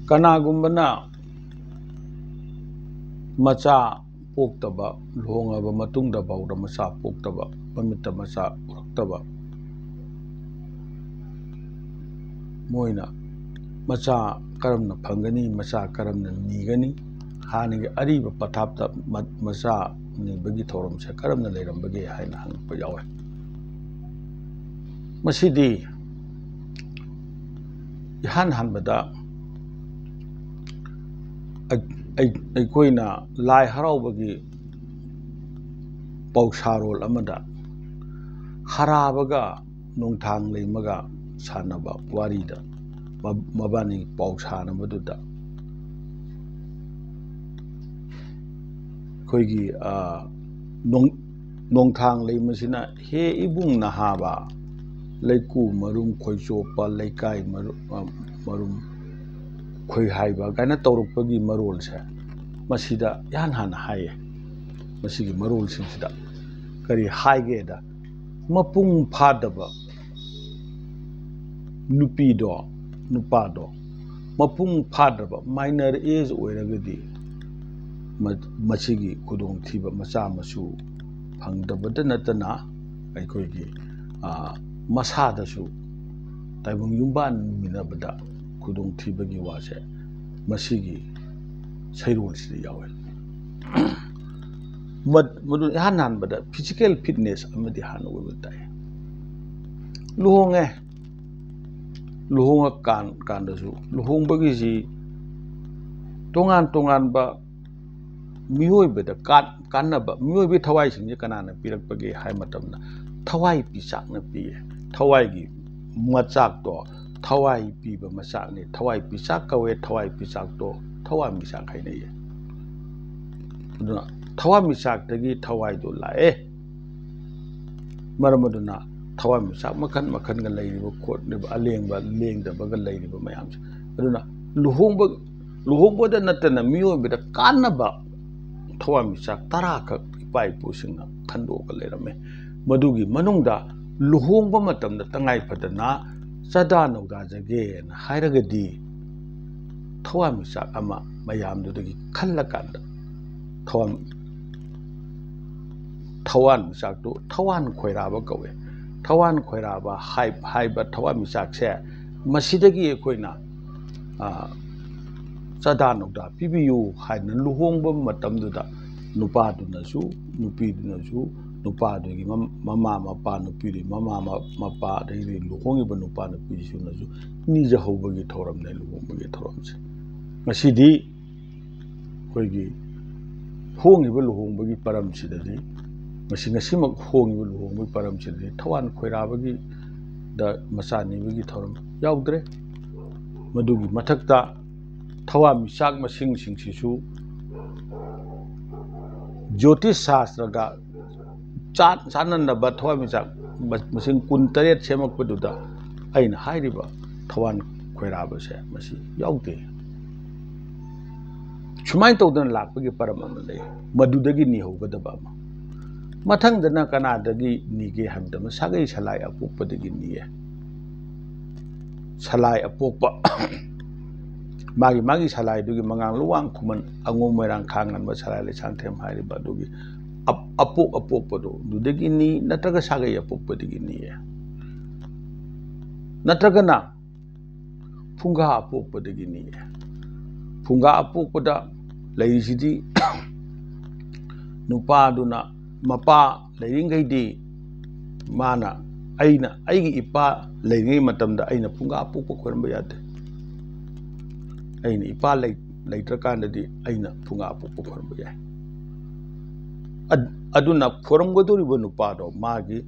कनागुम्बना मचा पोक्तबा लुहोंगबा मतुंगदा बाउदा मचा पोक्तबा ममित्ता मचा उरक्तबा मोइना मचा करमना फंगनी मचा करमना नीगनी हानिगे अरीब पथापता मचा नीबगी थौरम से करमना लेरमबगे हाइना हंगप यावे मसिदी इहान हानबदा अखोइना लाई हराउबगी पौसारोल अमदा हराबगा नोंथांग लेमगा सानबा वारीदा मबानी पौसानबदुदा खोइगी नोंथांग लेमसिना हे इबुंग नहाबा लेकु मरुम खोइचोपा लेकाई मरुम खोइ हाइबा गाना तौरपगी मरोल से मसिदा यान हाना हाये मसिगी मरोल सिंसिदा करी हाइगेदा मपुंग फादबा नुपीदो नुपादो मपुंग फादबा माइनर एज ओइरगदी मसिगी खुदोंग थीबा मचा मसु फंगदबद नतना अखोइगी मसादसु ताइबुंग युम्बान मिनबदा खुदोंग थीबगी वासे मसिगी सैरोल सिदा यावे मदु हान हानबदा फिजिकल फिटनेस अमदि हान ओइबताय लुहोंगे लुहोंगा कानदसु लुहोंबगी जी तोंगान बा मियोइबदा कानबा मियोइबे थवाई सिंजे कनाना पिरकपगे हाय मतमना थवाई पिचाकना पिए थवाईगी मचाक तो थवाई पीबा मचाकने थवाई पिचाक कवे थवाई पिचाक तो थवा मिचाक हाइनये अदुना थवा मिचाकदगी थवाई दो लाए मरमदुना थवा मिचाक मखन गा लैरिबो खोटनिबा अलेंगबा लेंगदबगा लैरिबा मयामसे अदुना लुहोंबदा नतना मियोइबदा कानबा थवा मिचाक तराखक इपाई पुसिंगना खंदोका लेरमे मदुगी मनुंगदा लुहोंबा मतमदा तंगाई फदना चदा नौदा जगे ना हाइरगदी थवा मिचाक अमा मयामदुदगी खल्लकांदा थवान मिचाक तो थवान खोइराबा कवे थवान खोइराबा हाइबा थवा मिचाक से मसिदगी एखोइना चदा नौदा पिबियु हाइना लुहोंबा मतमदुदा नुपादुनसु नुपीदुनसु नुपादुगी ममा मपा नुपीरी ममा मपा दगी लुहोंगिबा नुपा नुपीसुनसु निजा हौबगी थौरमने लुहोंबगी थौरमसे मसिदी खोइगी होंगिबा लुहोंबगी परमसिददी मसिंगसिमक होंगिबा लुहोंबगी परमसिददी थवान खोइराबगी दा मचानीबगी थौरम याउद्रे मदुगी मथक्ता थवा मिचाक मसिंग सिंगसिसु ज्योतिष शास्त्रगा चाननबा थवा मिचाक मसिंग 18 सेमकपदुदा अइना हाइरिबा थवान खोइराबसे मसि याउदे सुमाइन तौदन लाकपगी परम अमा लay मदुदगी निहौगदबा अमा मथंगदना कनादगी निगे हमदम सागै सलाय अपोकपदगी निये सलाय अपोकपा मागी सलाय दुगी मंगांग लुवांग खुमन अंगो मोइरांग खांगन सलाय लेसांग थेम हाइरिबा दुगी अपोकपदो दुदगी नि नत्रगा सागै अपोकपदगी निये नत्रगना फुंगा अपोकपदगी निये फुंगा अपोकपदा लैरिसिदी नुपादुना मपा लैरिंगैदी माना अइगी इपा लैरिंगै मतमदा अइना फुंगा अपोकप खोरंबा यादे अइना इपा लैत्रकांददी अइना फुंगा अपोकप खोरंबा याय अदुना खोरंगदोरिबा नुपादो मागी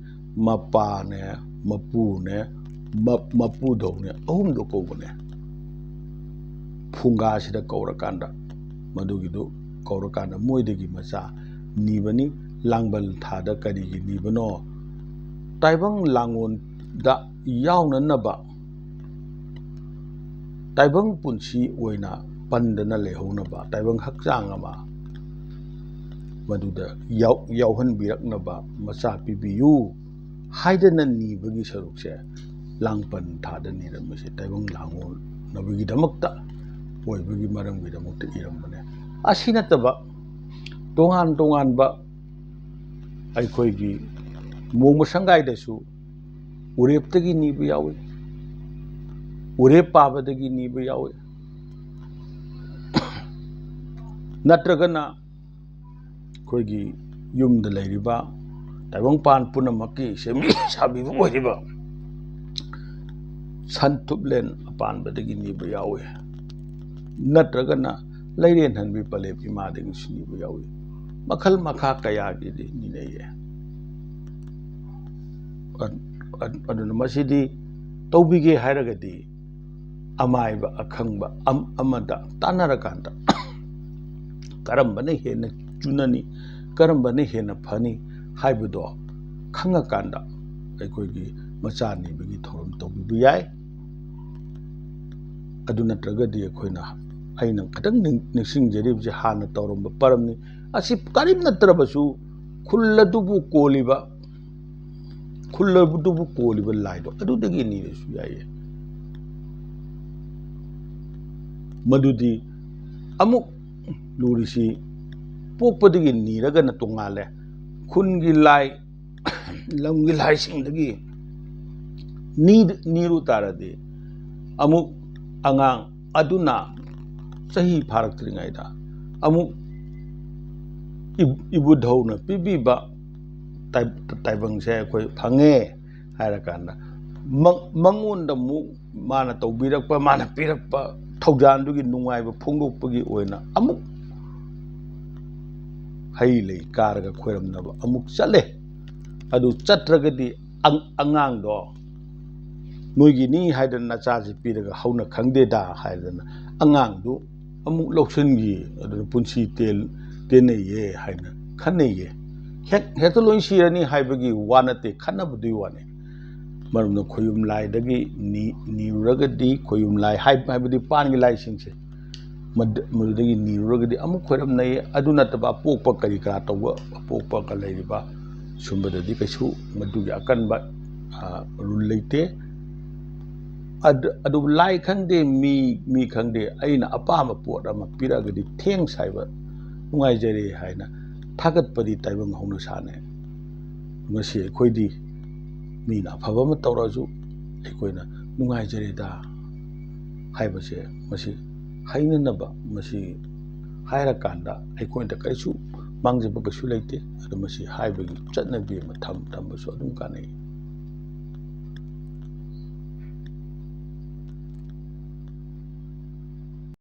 मपाने मपुने मपुदौने अहुमदो कौबने फुंगा सिदा कौरकांदा मदुगिदो कौरकांदा मोइदगी मचा नीबनी लांगबल थादा करिगी नीबनो ताइबंग लांगोन दा यावननबा ताइबंग पुंसी ओइना पंदना लेहौनबा ताइबंग हक्चांग अमा मदुदा यावहन बिरकनबा मचा पिबियु हाइदना नीबगी सरुकसे लांगपन थादा नीरमसे ताइबंग लांगोन नबगी दमक्ता ꯑꯣꯏꯕꯒꯤ ꯃꯔꯝꯒꯤꯗꯃꯛꯇ ꯏꯔꯝꯕꯅꯦ ꯑꯁꯤ ꯅꯠꯇꯕ ꯇꯣꯉꯥꯟ ꯇꯣꯉꯥꯟꯕ ꯑꯩꯈꯣꯏꯒꯤ ꯃꯣꯡꯕ ꯁꯪꯒꯥꯏꯗꯁꯨ ꯎꯔꯦꯞꯇꯒꯤ ꯅꯤꯕ ꯌꯥꯎꯏ ꯎꯔꯦꯞ ꯄꯥꯕꯗꯒꯤ ꯅꯤꯕ ꯌꯥꯎꯏ ꯅꯠꯇ꯭ꯔꯒꯅ ꯑꯩꯈꯣꯏꯒꯤ ꯌꯨꯝꯗ ꯂꯩꯔꯤꯕ ꯇꯥꯏꯕꯪꯄꯥꯟ ꯄꯨꯝꯅꯃꯛꯀꯤ ꯁꯦꯝꯕꯤ ꯁꯥꯕꯤꯕ ꯑꯣꯏꯔꯤꯕ ꯁꯟꯊꯨꯞꯂꯦꯟ ꯑꯄꯥꯟꯕꯗꯒꯤ ꯅꯤꯕ ꯌꯥꯎꯏ ꯅꯠꯇ꯭ꯔꯒꯅ ꯂꯩꯔꯦꯟ ꯍꯟꯕꯤ ꯄꯂꯦꯞ ꯏꯃꯥꯗꯒꯤꯁꯨ ꯅꯤꯕ ꯌꯥꯎꯏ ꯃꯈꯜ ꯃꯈꯥ ꯀꯌꯥꯒꯤꯗꯤ ꯅꯤꯅꯩꯌꯦ ꯑꯗꯨꯅ ꯃꯁꯤꯗꯤ ꯇꯧꯕꯤꯒꯦ ꯍꯥꯏꯔꯒꯗꯤ ꯑꯃꯥꯏꯕ ꯑꯈꯪꯕ ꯑꯃꯗ ꯇꯥꯟꯅꯔꯀꯥꯟꯗ ꯀꯔꯝꯕꯅ ꯍꯦꯟꯅ ꯆꯨꯅꯅꯤ ꯀꯔꯝꯕꯅ ꯍꯦꯟꯅ ꯐꯅꯤ ꯍꯥꯏꯕꯗꯣ ꯈꯪꯉꯀꯥꯟꯗ ꯑꯩꯈꯣꯏꯒꯤ ꯃꯆꯥ ꯅꯤꯕꯒꯤ ꯊꯧꯔꯝ ꯇꯧꯕꯤꯕ ꯌꯥꯏ ꯑꯗꯨ ꯅꯠꯇ꯭ꯔꯒꯗꯤ ꯑꯩꯅ ꯈꯤꯇꯪ ꯅꯤꯡꯁꯤꯡꯖꯔꯤꯕꯁꯦ ꯍꯥꯟꯅ ꯇꯧꯔꯝꯕ ꯄꯔꯝꯅꯤ ꯑꯁꯤ ꯀꯔꯤꯝ ꯅꯠꯇ꯭ꯔꯕꯁꯨ ꯈꯨꯜ ꯑꯗꯨꯕꯨ ꯀꯣꯜꯂꯤꯕ ꯂꯥꯏꯗꯣ ꯑꯗꯨꯗꯒꯤ ꯅꯤꯔꯁꯨ ꯌꯥꯏꯌꯦ ꯃꯗꯨꯗꯤ ꯑꯃꯨꯛ ꯂꯨꯔꯤꯁꯤ ꯄꯣꯛꯄꯗꯒꯤ ꯅꯤꯔꯒꯅ ꯇꯣꯡꯉꯥꯜꯂꯦ ꯈꯨꯟꯒꯤ ꯂꯥꯏ ꯂꯝꯒꯤ ꯂꯥꯏꯁꯤꯡꯗꯒꯤ ꯅꯤꯔꯨ ꯇꯥꯔꯗꯤ ꯑꯃꯨꯛ ꯑꯉꯥꯡ ꯑꯗꯨꯅ ꯆꯍꯤ ꯐꯥꯔꯛꯇ꯭ꯔꯤꯉꯩꯗ ꯑꯃꯨꯛ ꯏꯕꯨꯙꯧꯅ ꯄꯤꯕꯤꯕ ꯇꯥꯏꯕꯪꯁꯦ ꯑꯩꯈꯣꯏ ꯐꯪꯉꯦ ꯍꯥꯏꯔꯀꯥꯟꯗ ꯃꯉꯣꯟꯗ ꯑꯃꯨꯛ ꯃꯥꯅ ꯇꯧꯕꯤꯔꯛꯄ ꯃꯥꯅ ꯄꯤꯔꯛꯄ ꯊꯧꯖꯥꯟꯗꯨꯒꯤ ꯅꯨꯡꯉꯥꯏꯕ ꯐꯣꯡꯗꯣꯛꯄꯒꯤ ꯑꯣꯏꯅ ꯑꯃꯨꯛ ꯍꯩ ꯂꯩ ꯀꯥꯔꯒ ꯈꯣꯏꯔꯝꯅꯕ ꯑꯃꯨꯛ ꯆꯠꯂꯦ ꯑꯗꯨ ꯆꯠꯇ꯭ꯔꯒꯗꯤ ꯑꯉꯥꯡꯗꯣ ꯅꯣꯏꯒꯤꯅꯤ ꯍꯥꯏꯗꯅ ꯅꯆꯥꯁꯤ ꯄꯤꯔꯒ ꯍꯧꯅ ꯈꯪꯗꯦꯗ ꯍꯥꯏꯗꯅ ꯑꯉꯥꯡꯗꯨ ꯑꯃꯨꯛ ꯂꯧꯁꯤꯟꯈꯤ ꯑꯗꯨꯅ ꯄꯨꯟꯁꯤ ꯇꯦꯟꯅꯩꯌꯦ ꯍꯥꯏꯅ ꯈꯟꯅꯩꯌꯦ ꯍꯦꯛꯇ ꯂꯣꯏ ꯁꯤꯔꯅꯤ ꯍꯥꯏꯕꯒꯤ ꯋꯥ ꯅꯠꯇꯦ ꯈꯟꯅꯕꯗꯨꯒꯤ ꯋꯥꯅꯤ ꯃꯔꯝꯅ ꯈꯣꯏꯌꯨꯝ ꯂꯥꯏꯗꯒꯤ ꯅꯤꯔꯨꯔꯒꯗꯤ ꯈꯣꯏꯌꯨꯝ ꯂꯥꯏ ꯍꯥꯏꯕꯗꯤ ꯄꯥꯟꯒꯤ ꯂꯥꯏꯁꯤꯡꯁꯦ ꯃꯗꯨꯗꯒꯤ ꯅꯤꯔꯨꯔꯒꯗꯤ ꯑꯃꯨꯛ ꯈꯣꯏꯔꯝꯅꯩꯌꯦ ꯑꯗꯨ ꯅꯠꯇꯕ ꯑꯄꯣꯛꯄ ꯀꯔꯤ ꯀꯔꯥ ꯇꯧꯕ ꯑꯄꯣꯛꯄꯒ ꯂꯩꯔꯤꯕ ꯁꯨꯝꯕꯗꯗꯤ ꯀꯩꯁꯨ ꯃꯗꯨꯒꯤ ꯑꯀꯟꯕ ꯔꯨꯜ ꯂꯩꯇꯦ ꯑꯗꯨꯕꯨ ꯂꯥꯏ ꯈꯪꯗꯦ ꯃꯤ ꯈꯪꯗꯦ ꯑꯩꯅ ꯑꯄꯥꯝꯕ ꯄꯣꯠ ꯑꯃ ꯄꯤꯔꯛꯑꯒꯗꯤ ꯊꯦꯡꯁ ꯍꯥꯏꯕ ꯅꯨꯡꯉꯥꯏꯖꯔꯦ ꯍꯥꯏꯅ ꯊꯥꯒꯠꯄꯗꯤ ꯇꯥꯏꯕꯪ ꯍꯧꯅꯁꯥꯅꯦ ꯉꯁꯤ ꯑꯩꯈꯣꯏꯗꯤ ꯃꯤꯅ ꯑꯐꯕ ꯑꯃ ꯇꯧꯔꯁꯨ ꯑꯩꯈꯣꯏꯅ ꯅꯨꯡꯉꯥꯏꯖꯔꯦꯗ ꯍꯥꯏꯕꯁꯦ ꯃꯁꯤ ꯍꯩꯅꯅꯕ ꯃꯁꯤ ꯍꯥꯏꯔꯀꯥꯟꯗ ꯑꯩꯈꯣꯏꯗ ꯀꯔꯤꯁꯨ ꯃꯥꯡꯖꯕ ꯀꯩꯁꯨ ꯂꯩꯇꯦ ꯑꯗꯨ ꯃꯁꯤ ꯍꯥꯏꯕꯒꯤ ꯆꯠꯅꯕꯤ ꯑꯃ ꯊꯝꯕꯁꯨ ꯑꯗꯨꯝ ꯀꯥꯟꯅꯩ